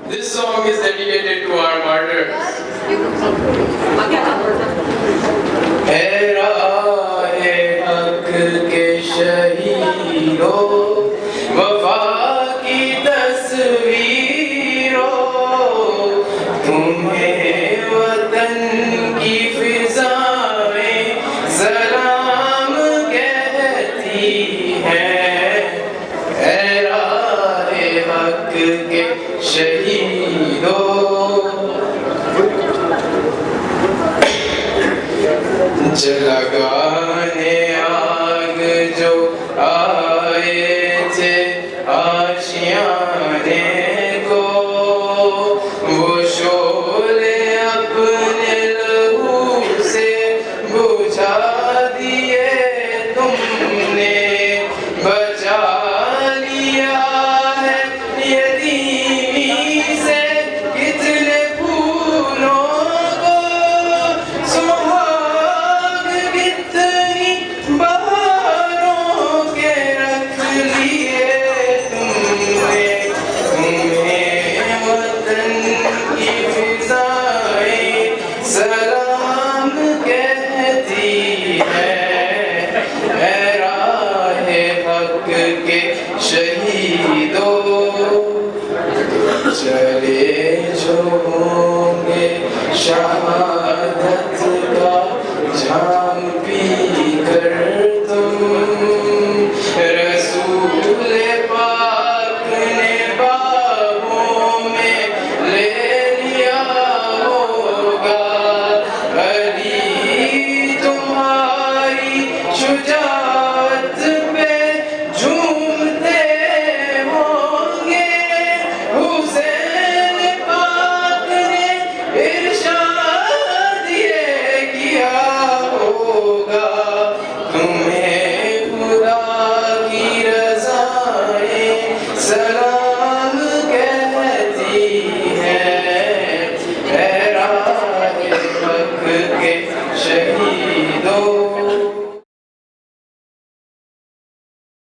This song is dedicated to our martyrs. اے راہ حق کے شہیدوں، وفا کی تصویروں، تمہیں وطن کی فضائیں سلام کہتی ہیں۔ اے راہ حق کے شہیدوں، جلگانے آگ جو آئے تھے آشیانے کو، وہ شعلے اپنے لہو سے بجھا دیے تم نے، بچا لیا ہے یتیمی سے کتنے پھولوں کو، سہاگ کتنی بہاروں کے رکھ لیے تم نے، تمہیں وطن کی فضائیں سلام کہتی ہیں۔ اے راہ حق کے شہیدوں، چلے جو ہوں گے شہادت کا جام پی کر تم، رسول پاک نے باہوں میں لے لیا ہوگا، علی تمہاری شجاعت پہ جھومتے ہوں گے، حسین پاک نے ارشاد یہ کیا ہوگا، تمہیں خدا کی رضائیں سلام کہتی ہیں۔ اے راہ حق کے شہیدوں،